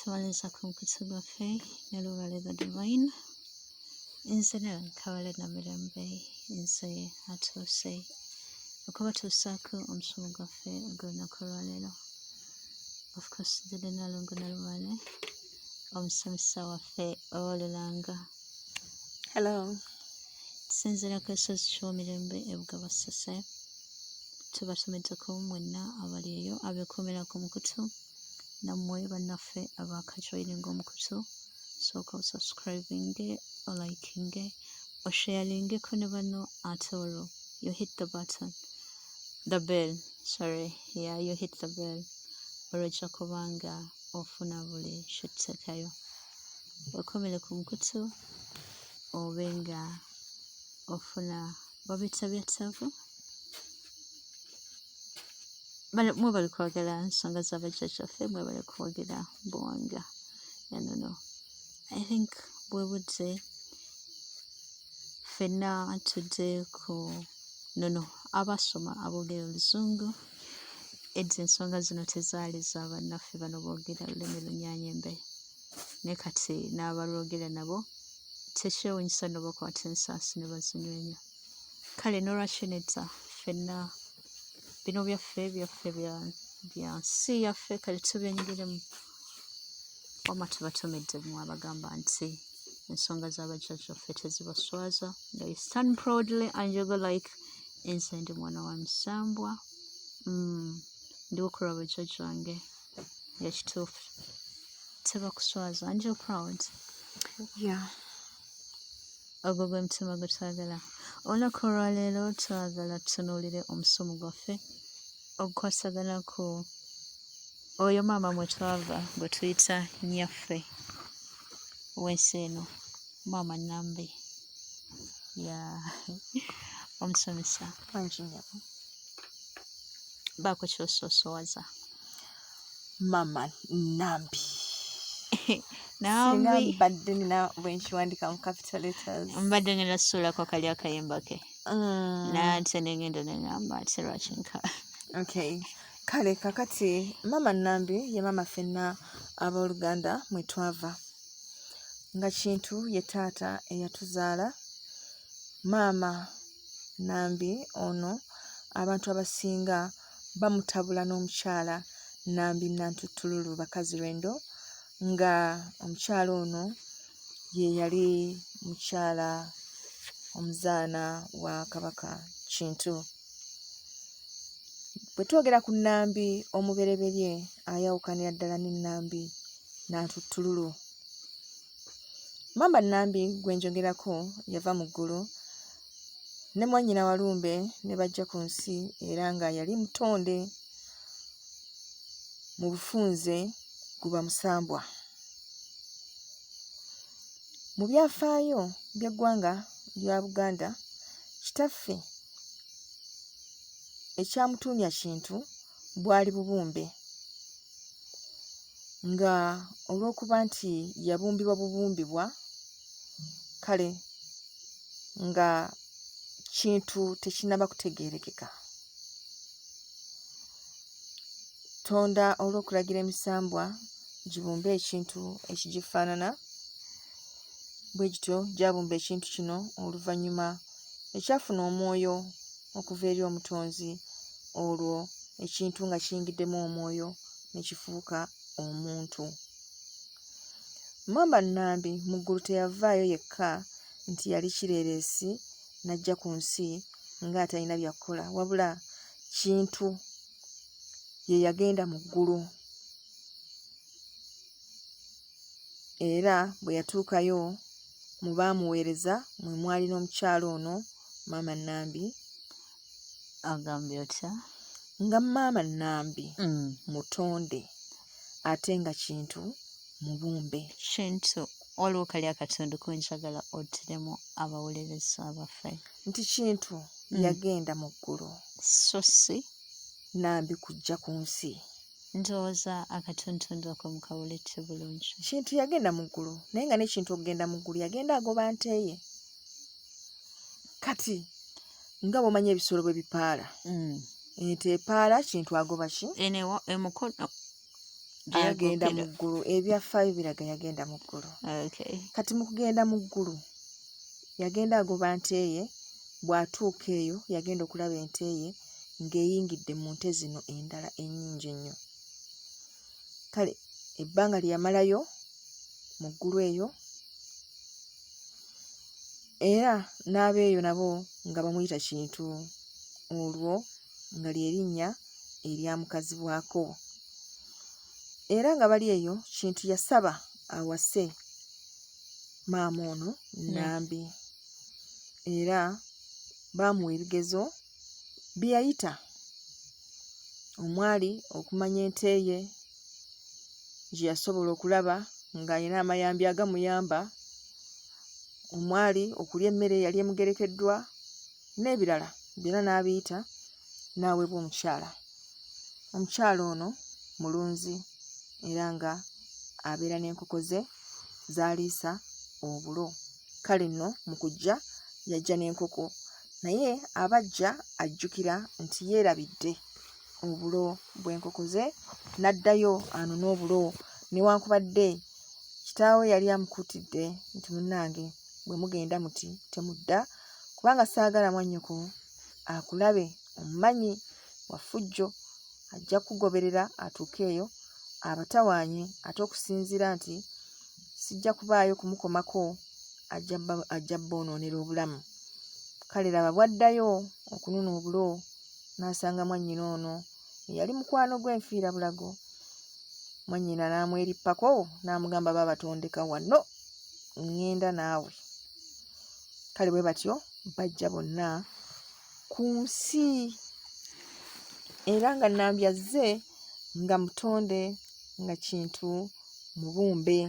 tumaliza ku mikutu gwaffe ne Lubale the Divine. Nze ne Nkabale na Mirembe nze atuuse okubatuusaako omusomo gwaffe ogw'olunaku olwaleero. Of course tulina Lungu ne Lubale omusomesa waffe ow'olulanga. Hello. Tusinziira ku kisozi ky'Omirembe Ebugaba Ssese. Tubatumiddeko mwenna abali eyo abeekuumira ku mukutu nammwe bannaffe abaakajoyininga omukutu. Sooka osubscribinge, olikinge, osharelingeko ne banno ate olwo you hit the button. The bell. You hit the bell. Olwojja kubanga ofuna buli kyetteekayo. Okomere ku mukutu obe nga ofuna babita byettavu. Mwe bali kwogera ensonga za bajajjaffe, mwe bali kwogera buwangwa. I think bwe budde ffenna tudde ku abasoma aboogera Oluzungu. Edda ensonga zino tezaali za bannaffe bano boogera olulimi Lunyaanyembe. Ne kati n'abalwogera nabo tekyewuunyisa no bakwata ensaasi ne bazinywenya. Kale n'olwaki nedda ffenna bino byaffe bya nsi yaffe kale tubyenyigiremu. Wamma tubatumiddemu abagamba nti ensonga z'abajjajjaffe tezibaswaza. They stand proudly and you go like nze ndi mwana wa Musambwa. Ndi okulaba bajjajja wange yakituufu tebakuswaza and you're proud. Yeah. Ogwo gwe mutima gwe twagala. Olunaku olwaleero twagala tutunuulire omusomo gwaffe ogukwasagana ku oyo maama mwe twava gwe tuyita nnyaffe w'ensi eno, Maama Nambi. Omusomesa baako ky'osoosowaza. Maama Nambi. Nambi. Singa mbadde nina bwe nkiwandiika mu capital letters. Mbadde ngenda suulako kali akayimba ke. Nate ne ngenda ne ngamba ati lwaki nka. Okay. Kale kakati Maama Nambi ye maama ffenna abooluganda mwe twava. Nga Kintu ye taata eyatuzaala. Maama Nambi ono abantu abasinga bamutabula n'omukyala Nambi Nantutululu bakazi lwendo, nga omukyala ono ye yali mukyala omuzaana wa Kabaka Kintu. Bwe twogera ku Nambi omubereberye ayawukanira ddala ne Nambi Nantutululu. Maama Nambi gwe njogerako yava mu ggulu ne mwannyina Walumbe ne bajja ku nsi era nga yali mutonde mu bufunze guba Musambwa. Mu byafaayo by'eggwanga lya Buganda, kitaffe ekyamutuumya Kintu bwali bubumbe, nga olw'okuba nti yabumbibwa bubumbibwa, kale nga Kintu tekinnaba kutegeerekeka. Tonda olw'okulagira emisambwa gibumbe ekintu ekigifaanana, bwe gityo gyabumba ekintu kino oluvannyuma ekyafuna omwoyo okuva eri Omutonzi, olwo ekintu nga kiyingiddemu omwoyo ne kifuuka omuntu. Maama Nambi mu ggulu teyavaayo yekka nti yali kireereesi n'ajja ku nsi ng'atalina by'akola, wabula Kintu ye yagenda mu ggulu. Era bwe yatuukayo mu baamuweereza mwe mwali n'omukyala ono Maama Nambi. Agambye otya? Nga Maama Nambi mutonde ate nga Kintu mubumbe. Kintu waliwo kali akatundu kunjagala ottiremu abawolereza abaffe. Nti Kintu yagenda mu ggulu. So si Nambi kujja ku nsi. Ndowooza akatuntundu ako mukawulette bulungi. Kintu yagenda mu ggulu naye nga ne Kintu okugenda mu ggulu yagenda agoba nte ye. Kati nga bw'omanyi ebisolo bwe bipaala. Ente epaala Kintu agoba ki? Enewa emukono agenda mu ggulu. Ebyafaayo biraga yagenda mu ggulu. Kati mu kugenda mu ggulu yagenda agoba nte ye, bw'atuuka eyo yagenda okulaba ente ye ng'eyingidde mu nte zino endala ennyingi ennyo. Kale ebbanga lye yamalayo mu ggulu eyo era n'abeeyo nabo nga bamuyita Kintu, olwo nga lye linnya eryamukazibwako. Era nga bali eyo Kintu yasaba awase maama ono Nambi. Era baamuwa ebigezo bye yayita, omwali okumanya ente ye gye yasobola okulaba ng'alina amayambi agamuyamba, omwali okulya emmere yali emugerekeddwa n'ebirala byonna n'abiyita, n'aweebwa omukyala. Omukyala ono mulunzi era nga abeera n'enkoko ze z'aliisa obulo. Kale nno mu kujja yajja n'enkoko, naye abajja ajjukira nti yeerabidde obulo bw'enkoko ze, n'addayo anone obulo newankubadde kitaawe yali amukuutidde nti munnange bwe mugenda muti temudda, kubanga saagala mwannyoko akulabe, omumanyi wafujjo, ajja kugoberera atuuke eyo abatawaanye, ate okusinziira nti sijja kubaayo kumukomako, ajja boonoonera obulamu. Kale laba bwaddayo okunona obulo n'asanga mwannyina ono yali mukwano gw'enfiirabulago. Mwannyina n'amwerippako n'amugamba baabatondeka wano, ŋŋenda naawe. Kale bwe batyo bajja bonna ku nsi, era nga Nambi azze nga mutonde, nga Kintu mubumbe.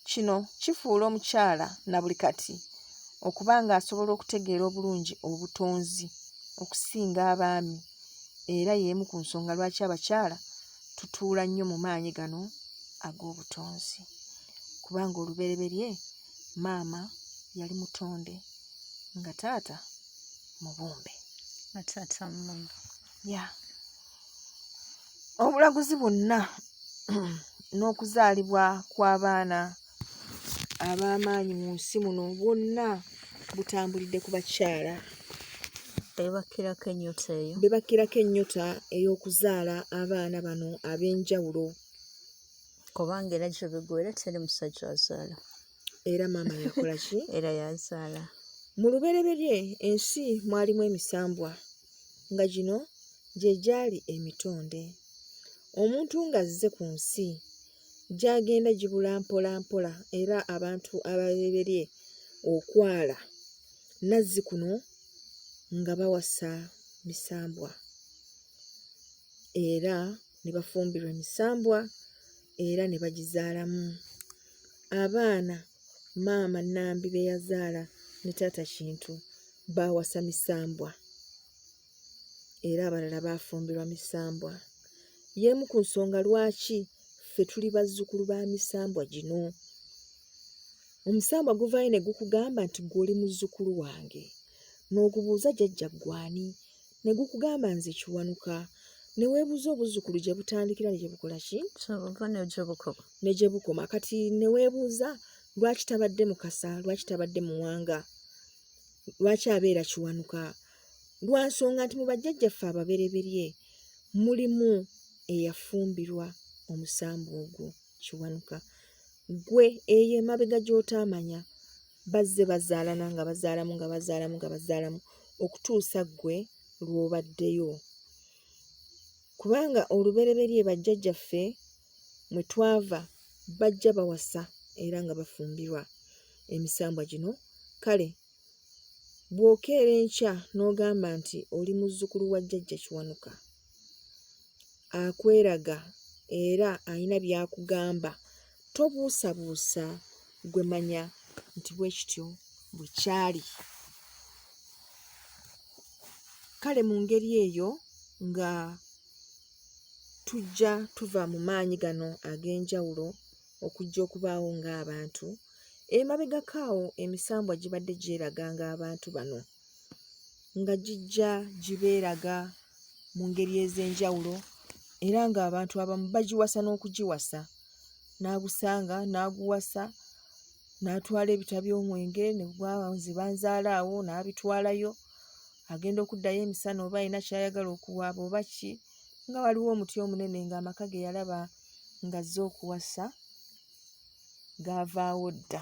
Kino kifuula omukyala na buli kati okuba ng'asobola okutegeera obulungi obutonzi okusinga abaami, era y'emu ku nsonga lwaki abakyala tutuula nnyo mu maanyi gano ag'obutonzi, kubanga olubereberye maama yali mutonde nga taata mubumbe. Obulaguzi bwonna n'okuzaalibwa kw'abaana ab'amaanyi mu nsi muno bwonna butambulidde ku bakyala. Bebakkirako ennyota ey'okuzaala abaana bano ab'enjawulo. Kubanga era gye bigwera teri musajja azaala. Era maama yakola ki? Era yazaala. Mu lubereberye ensi mwalimu emisambwa, nga gino gye gyali emitonde. Omuntu ng'azze ku nsi gy'agenda gibula mpola mpola, era abantu ababereberye okwala nazzi kuno nga bawasa misambwa, era ne bafumbirwa emisambwa era ne bagizaalamu. Abaana maama Nambi be yazaala ne taata Kintu baawasa misambwa, era abalala baafumbirwa misambwa. Y'emu ku nsonga lwaki ffe tuli bazzukulu ba misambwa gino. Omusambwa guvaayo ne gukugamba nti ggwe oli muzzukulu wange, n'ogubuuza jjajja gwani, ne gukugamba nze Kiwanuka, ne weebuuza obuzzukulu gye butandikira ne gye bukola ki? Ne gye bukoma. Kati ne weebuuza lwaki tabadde Mukasa, lwaki tabadde Muwanga, lwaki abeera Kiwanuka? Lwa nsonga nti mu bajjajjaffe ababereberye mulimu eyafumbirwa omusambwa ogwo Kiwanuka. Gwe eyo emabega gy'otaamanya bazze bazaalana nga bazaalamu nga bazaalamu nga bazaalamu okutuusa ggwe lw'obaddeyo. Kubanga olubereberye bajjajjaffe mwe twava bajja bawasa era nga bafumbirwa emisambwa gino. Kale bw'okeera enkya n'ogamba nti oli muzzukulu wa jjajja Kiwanuka, akweraga era alina by'akugamba, tobuusabuusa, gwe manya nti bwe kityo bwe kyali. Kale mu ngeri eyo nga tujja tuva mu maanyi gano ag'enjawulo okujja okubaawo ng'abantu, emabegako awo emisambwa gibadde gyeraga ng'abantu bano. nga gijja gibeeraga mu ngeri ez'enjawulo era ng'abantu abamu bagiwasa n'okugiwasa, n'agusanga n'aguwasa, n'atwala ebita by'omwenge ne bwazi banzaala awo n'abitwalayo, agenda okuddayo emisana oba alina ky'ayagala okuwaaba oba ki, nga waliwo omuti omunene ng'amaka ge yalaba ng'azze okuwasa gaavaawo dda.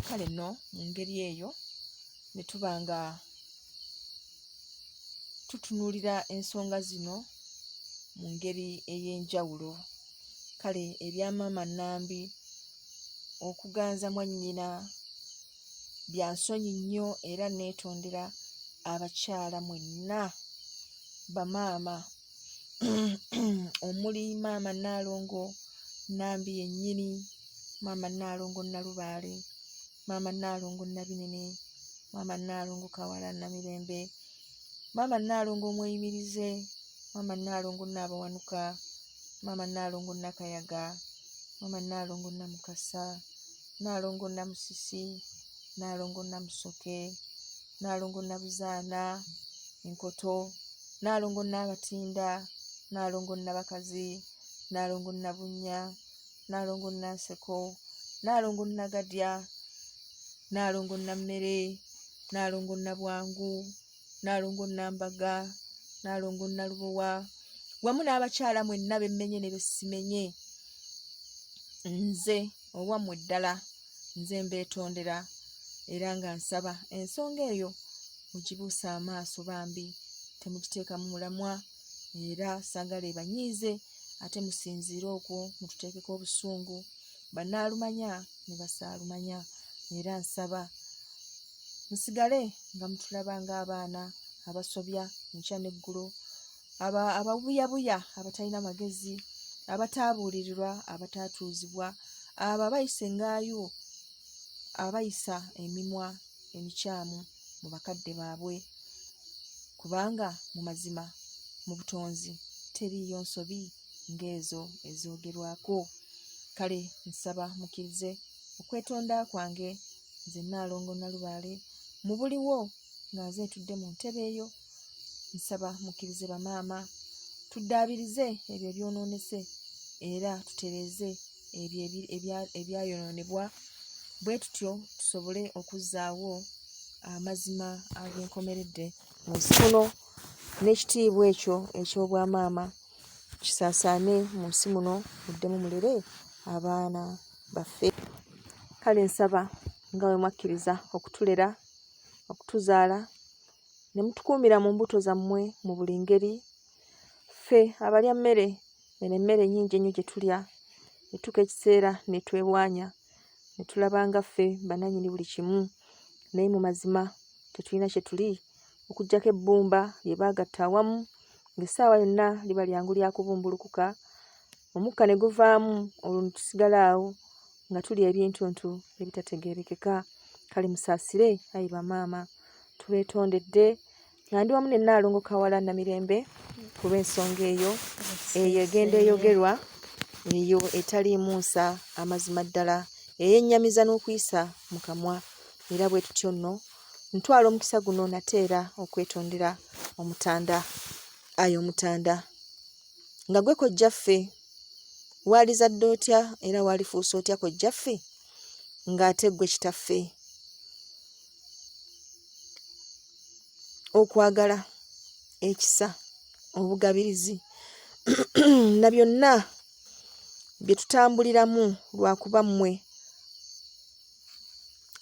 Kale nno mu ngeri eyo ne tuba nga tutunuulira ensonga zino mu ngeri ey'enjawulo. Kale ebya maama Nambi okuganza mwannyina bya nsonyi nnyo era neetondera abakyala mwenna bamaama omuli maama Nnaalongo Nambi yennyini, maama Nnaalongo Nalubaale, maama Nnaalongo Nabinene, maama Nnaalongo Kawala Namirembe, maama Nnaalongo Omweyimirize, maama Nnaalongo Naabawanuka, maama Nnaalongo Nakayaga, maama Nnaalongo Namukasa, Nnaalongo Namusisi, Nnaalongo Namusoke, Nnaalongo Nabuzaana, Enkoto, Nnaalongo Nabatinda, Nnaalongo Nabakazi, Nnaalongo Nabunnya, Nnaalongo Nanseko, Nnaalongo Nagadya, Nnaalongo Nammere, Nnaalongo Nabwangu, Nnaalongo Nambaga, Nnaalongo Nalubowa, wamu n'abakyala mwenna bemmenye ne besimenye. Nze owammwe ddala nze mbeetondera era nga nsaba ensonga eyo mugibuusa amaaso bambi, temugiteeka mu mulamwa era saagala ebanyiize, ate musinziire okwo mututeekeko obusungu, bannaalumanya ne basaalumanya. Era nsaba musigale nga mutulaba ng'abaana abasobya enkya n'eggulo, ababuyabuya abatalina magezi, abataabuulirirwa, abataatuuzibwa, abo abayisa engaayo, abayisa emimwa emikyamu mu bakadde baabwe, kubanga mu mazima mu butonzi teriiyo nsobi ng'ezo ezoogerwako. Kale nsaba mukkirize okwetonda kwange nze Nnaalongo Nalubaale mu buliwo nga nze ntudde mu ntebe eyo. Nsaba mukkirize bamaama tuddaabirize ebyo ebyonoonese era tutereeze ebyo ebyayonoonebwa, bwe tutyo tusobole okuzzaawo amazima ag'enkomeredde mu nsi muno, n'ekitiibwa ekyo eky'obwamaama kisaasaane mu nsi muno, muddemu mulere abaana baffe. Kale nsaba nga bwe mwakkiriza okutulera, okutuzaala, ne mutukuumira mu mbuto zammwe mu buli ngeri. Ffe abalya mmere, eno emmere nnyingi ennyo gye tulya, ne tuka ekiseera ne twewanya, ne tulaba nga ffe bannannyini buli kimu, naye mu mazima tetulina kye tuli okuggyako ebbumba lye baagatta awamu, ng'essaawa yonna liba lyangu lya kubumbulukuka, omukka ne guvaamu, olwo ne tusigala awo nga tulya ebintuntu ebitategeerekeka. Kale musaasire ayi bamaama, tubeetondedde nga ndi wamu ne Nnaalongo Kawala Namirembe kuba ensonga eyo egenda eyogerwa, eyo etaliimu nsa, amazima ddala, eyennyamiza n'okuyisa mu kamwa. Era bwe tutyo nno ntwala omukisa guno nate era okwetondera omutanda, ayi omutanda nga gwe kojjaffe waalizadde otya era waalifuusa otya kojjaffe ng'ate ggwe kitaffe. Okwagala, ekisa, obugabirizi na byonna bye tutambuliramu lwakuba mmwe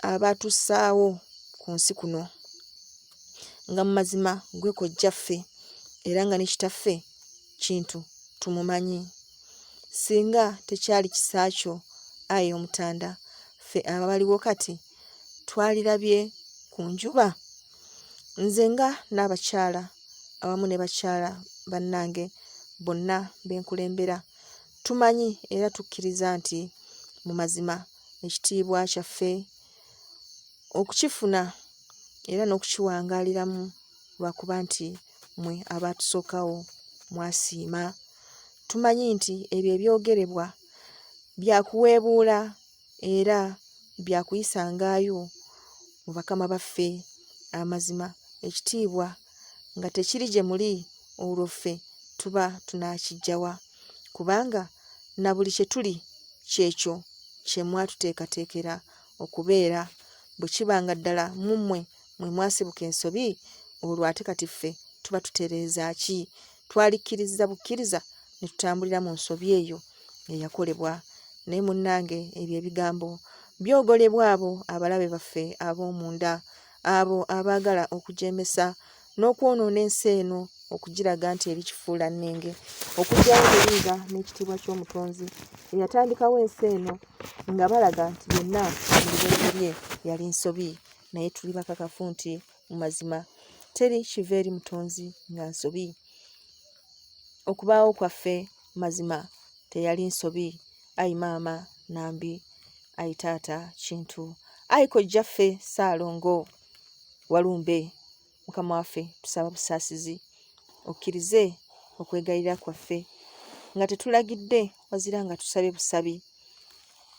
abaatussaawo ku nsi kuno, nga mu mazima gwe kojjaffe era nga ne kitaffe kintu tumumanyi. Singa tekyali kisa kyo ayi omutanda, ffe abaliwo kati twalirabye ku njuba. Nze nga n'abakyala awamu ne bakyala bannange bonna benkulembera tumanyi era tukkiriza nti mu mazima ekitiibwa kyaffe okukifuna era n'okukiwangaaliramu lwakuba nti mmwe abaatusookawo mwasiima. Tumanyi nti ebyo ebyogerebwa byakuweebuula era byakuyisangaayo mu bakama baffe amazima ekitiibwa nga tekiri gye muli, olwo ffe tuba tunaakijjawa, kubanga na buli kye tuli kyekyo kye mwatuteekateekera okubeera. Bwe kibanga ddala mummwe mwe mwasibuka ensobi, olwo ate kati ffe tuba tutereeza ki? Twalikkiriza bukkiriza ne tutambulira mu nsobi eyo eyakolebwa. Naye munnange, ebyo ebigambo byogolebwa abo abalabe baffe ab'omunda, abo abaagala okujeemesa n'okwonoona ensi eno, okugiraga nti eri kifuula nnenge, okuggyawo obuyinza n'ekitiibwa ky'omutonzi eyatandikawo ensi eno, nga balaga nti byonna mu bibeere bye yali nsobi. Naye tuli bakakafu nti mu mazima teri kiva eri mutonzi nga nsobi. Okubaawo kwaffe mazima teyali nsobi. Ayi maama Nambi, ayi taata Kintu, ayi kojjaffe Ssaalongo Walumbe, Mukama waffe tusaba busaasizi, okkirize okwegayirira kwaffe nga tetulagidde wazira nga tusabye busabi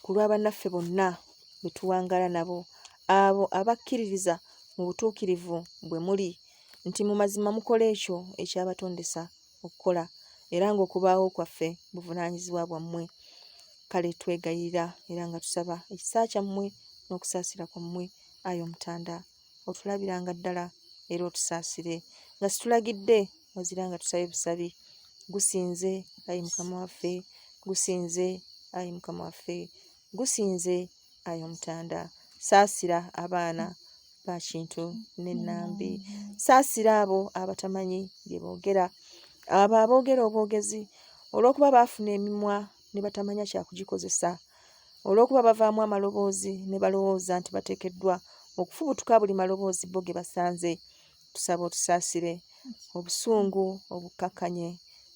ku lwa bannaffe bonna be tuwangaala nabo, abo abakkiririza mu butuukirivu bwe muli, nti mu mazima mukola ekyo ekyabatondesa okukola, era ng'okubaawo kwaffe buvunaanyizibwa bwammwe. Kale twegayirira era nga tusaba ekisa kyammwe n'okusaasira kwammwe, ayi Omutanda, otulabiranga ddala era otusaasire, nga situlagidde wazira nga tusabye busabi. Gusinze ayi Mukama waffe, gusinze ayi Mukama waffe, gusinze ayi Omutanda. Saasira abaana ba Kintu ne Nambi, saasira abo abatamanyi bye boogera, abo aboogera obwogezi olw'okuba baafuna emimwa ne batamanya kyakugikozesa, olw'okuba bavaamu amaloboozi ne balowooza nti bateekeddwa okufubutuka buli maloboozi bo ge basanze. Tusaba otusaasire, obusungu obukkakkanye,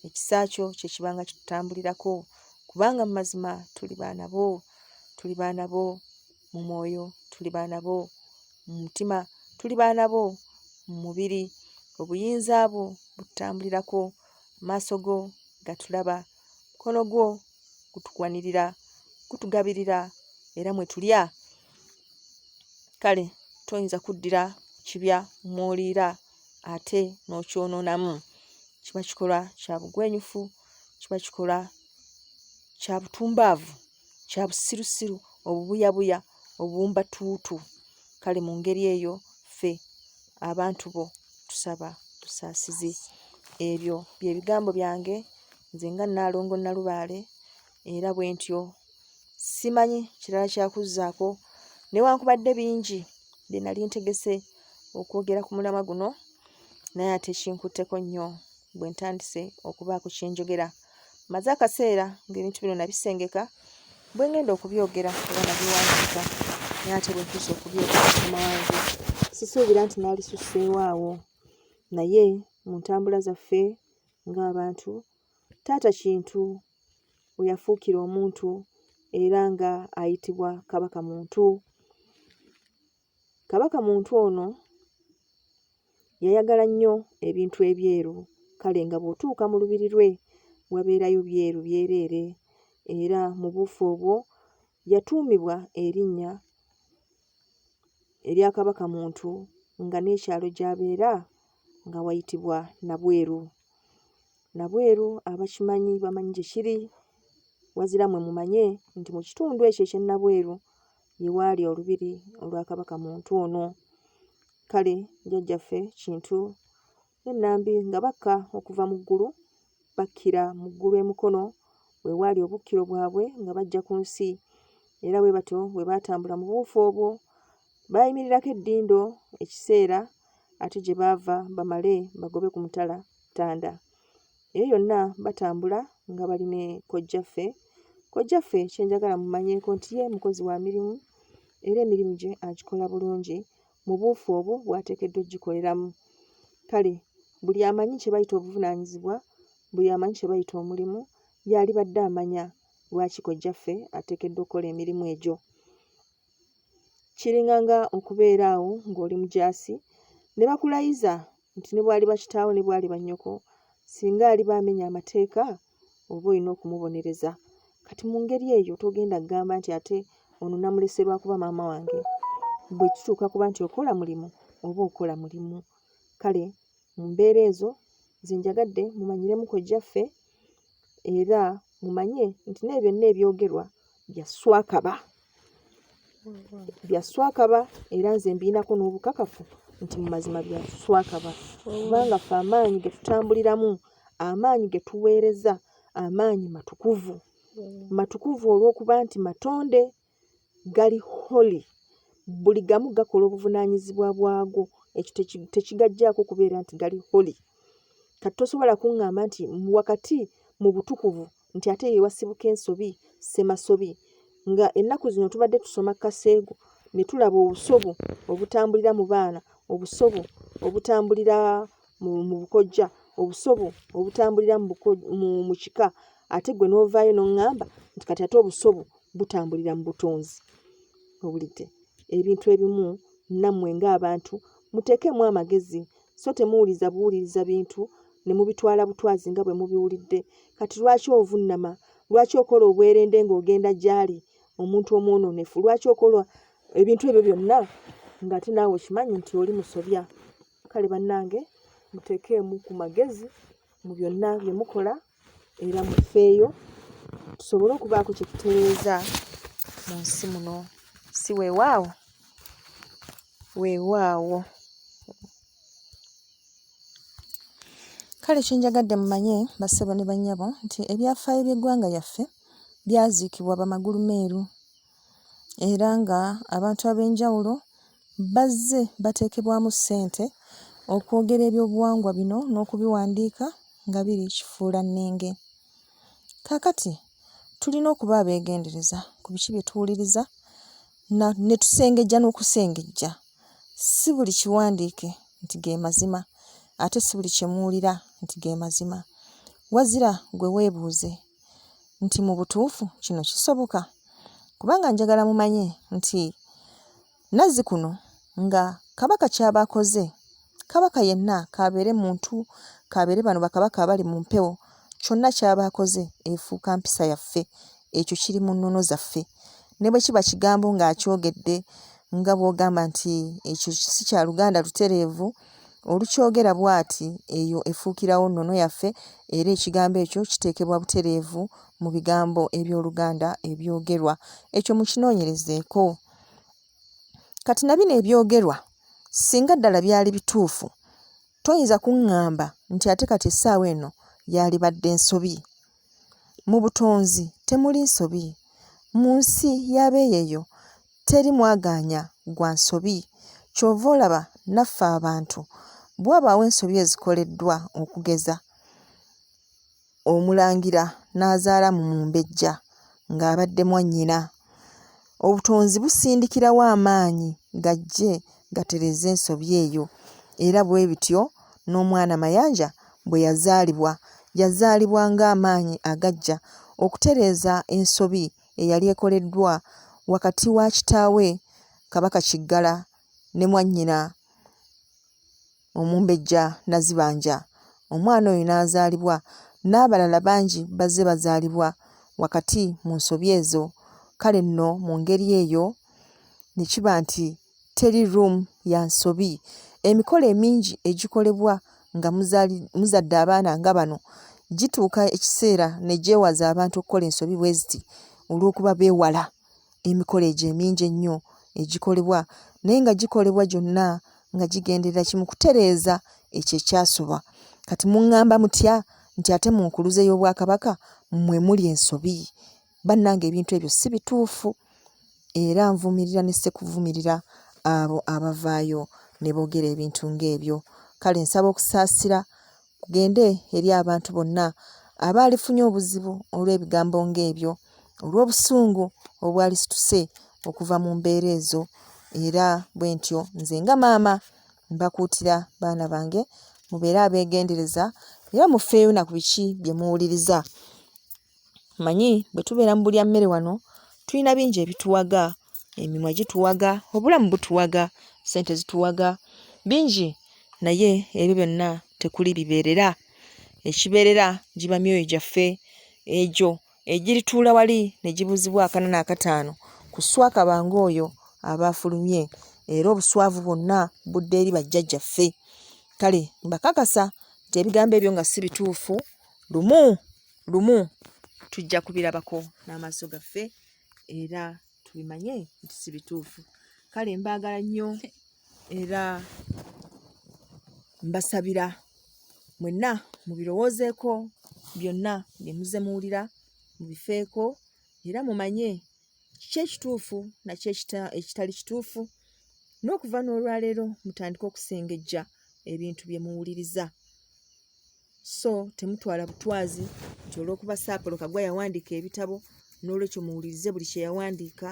ekisa kyo kye kibanga kitutambulirako, kubanga mu mazima tuli baana bo, tuli baana bo mu mwoyo, tuli baana bo mu mutima, tuli baana bo mu mubiri. Obuyinza bwo bututambulirako, amaaso go gatulaba, mukono gwo gutugwanirira, gutugabirira, era mwe tulya. Kale toyinza kuddira kibya mw'oliira ate n'okyonoonamu. Kiba kikolwa kya bugwenyufu, kiba kikolwa kya butumbaavu, kya busirusiru, obubuyabuya, obuwumbatuutu. Kale mu ngeri eyo ffe abantu bo tusaba busaasizi. Ebyo bye bigambo byange nze nga Nnaalongo Nalubaale, era bwe ntyo simanyi kirala kyakuzzaako, newankubadde bingi bye nali ntegese okwogera ku mulamwa guno, naye ate kinkutteko nnyo bwe ntandise okubaako kye njogera. Maze akaseera ng'ebintu bino nabisengeka, bwe ngenda okubyogera oba nabiwandiika, naye ate bwe ntuuse okubyogera mukama wange sisuubira nti nalisuseewo awo. Naye mu ntambula zaffe ng'abantu, taata Kintu we yafuukira omuntu era nga ayitibwa Kabaka Muntu. Kabaka Muntu ono yayagala nnyo ebintu ebyeru, kale nga bw'otuuka mu lubiri lwe wabeerayo byeru byereere, era mu buufu obwo yatuumibwa erinnya erya Kabaka Muntu, nga n'ekyalo gy'abeera nga wayitibwa Nabweru. Nabweru abakimanyi bamanyi gye kiri, wazira mwe mumanye nti mu kitundu ekyo eky'e Nabweru ye waali olubiri olwa Kabaka Muntu ono. Kale jjajjaffe Kintu ne Nambi nga bakka okuva mu ggulu, bakkira mu ggulu emukono we waali obukkiro bwabwe nga bajja ku nsi, era bwe batyo bwe baatambula mu buufu obwo baayimirirako eddindo ekiseera ate gye baava bamale bagobe ku mutala ttanda. Eyo yonna batambula nga bali ne kojjaffe. Kojjaffe kye njagala mumanyeeko nti ye mukozi wa mirimu, era emirimu gye agikola bulungi mu buufu obwo bw'ateekeddwa ogikoleramu. Kale buli amanyi kye bayita obuvunaanyizibwa, buli amanyi kye bayita omulimu, yalibadde amanya lwaki kojjaffe ateekeddwa okukola emirimu egyo. Kiringanga okubeera awo ng'oli mujaasi ne bakulayiza nti ne bw'aliba kitaawo ne bw'aliba nnyoko, singa aliba amenya amateeka oba olina okumubonereza. Kati mu ngeri eyo togenda kugamba nti ate ono namuleserwa kuba maama wange. Bwe kituuka kuba nti okola mulimu, oba okola mulimu. Kale mu mbeera ezo nze njagadde mumanyiremu kojjaffe era mumanye nti n'ebyo byonna ebyogerwa bya swakaba. Bya swakaba era nze mbinako n'obukakafu nti mu mazima bya swakaba. Kubanga ffe amaanyi ge tutambuliramu, amaanyi ge tuweereza, amaanyi matukuvu. Matukuvu olw'okuba nti matonde gali holy. Buli gamu gakola obuvunaanyizibwa bwago. Ekyo tekigajjaako kubeera nti gali holy. Kati tosobola kuŋŋamba nti wakati mu butukuvu nti ate yeewasibuka ensobi, ssemasobi. Nga ennaku zino tubadde tusoma kaseego ne tulaba obusobo obutambulira mu baana, obusobo obutambulira mu bukojja, obusobo obutambulira mu kika. Ate gwe n'ovaayo n'oŋŋamba nti kati ate obusobo butambulira mu butonzi. Owulidde? Ebintu ebimu nammwe ng'abantu muteekemu amagezi, so temuwuliza buwuliriza bintu ne mubitwala butwazi nga bwe mubiwulidde. Kati lwaki ovunnama? Lwaki okola obwerende ng'ogenda gy'ali omuntu omwononefu? Lwaki okola ebintu ebyo byonna ng'ate naawe okimanyi nti oli musobya? Kale bannange muteekeemu ku magezi mu byonna bye mukola era mufeeyo tusobole okubaako kye tutereeza mu nsi muno. Si weewaawo? Weewaawo. Kale kyenjagadde mumanye bassebo ne bannyabo nti ebyafaayo by'eggwanga lyaffe byaziikibwa bamagulu meeru era nga abantu ab'enjawulo bazze bateekebwamu ssente okwogera ebyobuwangwa bino n'okubiwandiika nga biri kifuula nnenge. Kaakati tulina okuba abeegendereza ku biki bye tuwuliriza ne tusengejja n'okusengejja. Si buli kiwandiike nti ge mazima, ate si buli kye muwulira nti ge mazima. Wazira gwe weebuuze nti mu butuufu kino kisoboka? Kubanga njagala mumanye nti nazzi kuno nga kabaka ky'aba akoze, kabaka yenna kabeere muntu, kabeere bano bakabaka abali mu mpewo, kyonna ky'aba akoze efuuka mpisa yaffe. Ekyo kiri mu nnono zaffe. Ne bwe kiba kigambo ng'akyogedde nga bw'ogamba nti ekyo si kya Luganda lutereevu, olukyogera bw'ati eyo efuukirawo nnono yaffe era ekigambo ekyo kiteekebwa butereevu mu bigambo eby'Oluganda ebyogerwa. Ekyo mukinoonyerezeeko. Kati na bino ebyogerwa singa ddala byali bituufu toyinza kuŋŋamba nti ate kati essaawa eno yalibadde nsobi. Mu butonzi temuli nsobi. Mu nsi y'abeeyeeyo teri mwagaanya gwa nsobi. Kyova olaba naffe abantu bw'abaawo ensobi ezikoleddwa okugeza omulangira n'azaala mu mumbejja ng'abadde mwannyina, obutonzi busindikirawo amaanyi gajje gatereze ensobi eyo. Era bwe bityo n'omwana Mayanja bwe yazaalibwa ng'amaanyi agajja okutereeza ensobi eyali ekoleddwa wakati wa kitaawe Kabaka Kiggala ne mwannyina Omumbejja Nazibanja. Omwana oyo n'azaalibwa, n'abalala bangi bazze bazaalibwa wakati mu nsobi ezo. Kale nno mu ngeri eyo ne kiba nti teri room ya nsobi. Emikolo emingi egikolebwa nga muzadde abaana nga bano gituuka ekiseera ne gyewaza abantu okukola ensobi bwe ziti olw'okuba beewala emikolo egyo emingi ennyo egikolebwa, naye nga gikolebwa gyonna nga gigenderera kimu kutereeza ekyo ekyasoba. Kati muŋŋamba mutya nti ate mu nkuluze y'Obwakabaka mmwe muli ensobi? Bannange ebintu ebyo si bituufu era nvumirira ne sekuvumirira abo abavaayo ne boogera ebintu ng'ebyo. Kale nsaba okusaasira kugende eri abantu bonna abaalifunye obuzibu olw'ebigambo ng'ebyo, olw'obusungu obwali situse okuva mu mbeera ezo. Era bwe ntyo nze nga maama mbakuutira baana bange mubeere abeegendereza era mufeeyo na ku biki bye muwuliriza. Manyi bwe tubeera mu bulya mmere wano tulina bingi ebituwaga, emimwa gituwaga, obulamu butuwaga, ssente zituwaga bingi, naye ebyo byonna tekuli bibeerera. Ekibeerera giba myoyo gyaffe egyo egirituula wali ne gibuuzibwa 4 na 5 ku swakaba ng'oyo aba afulumye era obuswavu bwonna budde eri bajjajjaffe. Kale mbakakasa nti ebigambo ebyo nga si bituufu, lumu tujja kubirabako n'amaaso gaffe era tubimanye nti si bituufu. Kale mbaagala nnyo era mbasabira mwenna mubirowoozeeko byonna bye muze muwulira mubifeeko era mumanye kiki ekituufu nakyo ekitali kituufu, n'okuva n'olwaleero mutandike okusengejja ebintu bye muwuliriza. So temutwala butwazi nti olw'okuba Saapolo Kagwa yawandiika ebitabo n'olwekyo muwulirize buli kye yawandiika,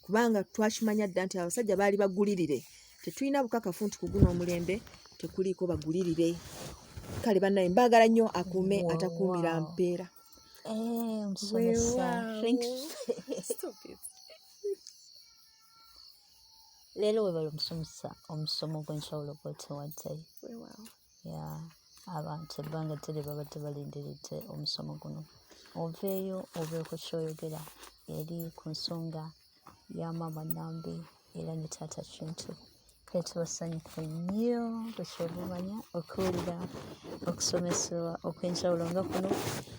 kubanga twakimanya dda nti abasajja baali bagulirire. Tetulina bukakafu nti ku guno omulembe tekuliiko bagulirire. Kale bannaye mbaagala nnyo akuume atakuumira mpeera. Leero webale omusomesa omusomo gw'enjawulo gw'otewadde. Abantu ebbanga ddene babadde balindiridde omusomo guno. Oveeyo obeeko ky'oyogera eri ku nsonga ya Maama Nambi era ne Taata Kintu. Kale tubasanyufu nnyo bwe kyobumanya okuwulira okusomesebwa okw'enjawulo nga kuno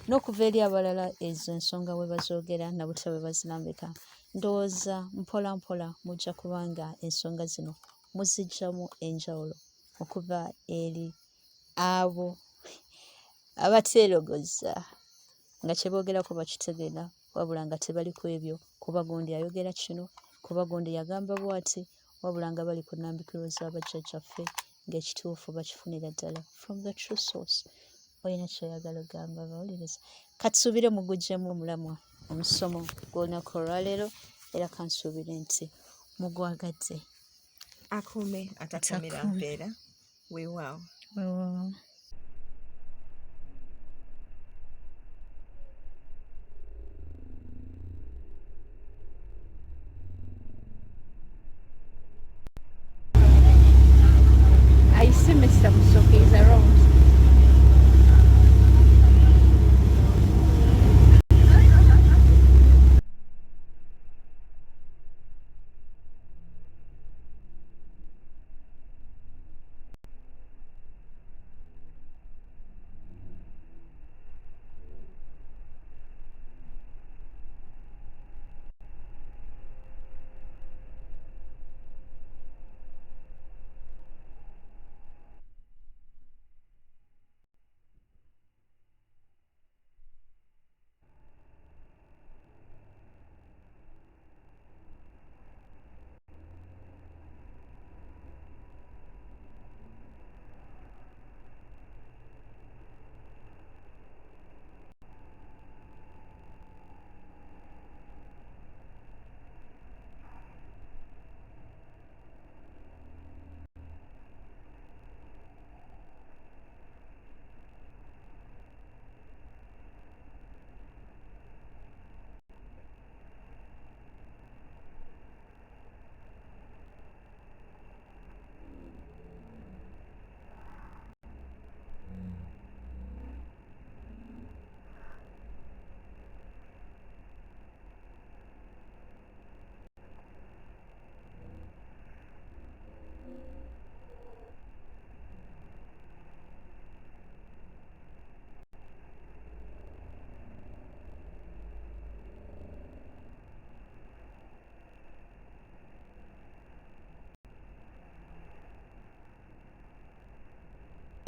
n'okuva eri abalala ezo ensonga bwe bazoogera na butya bwe bazirambika. Ndowooza mpola mpola mujja kubanga ensonga zino muziggyamu enjawulo okuva eri abo abateerogoza nga kye boogerako bakitegeera wabula nga tebali ku ebyo, kuba gundi ayogera kino, kuba gundi yagamba bw'ati, wabula nga bali ku nnambikiro z'abajjajjaffe ng'ekituufu bakifunira ddala from the true source. Olina ky'oyagala ogamba abawuliriza. Katusuubire mugugyemu omulamwa omusomo gw'olunaku olwaleero era kansuubire nti mugwagadde. Akuume atakuumira mpeera. Weewaawo.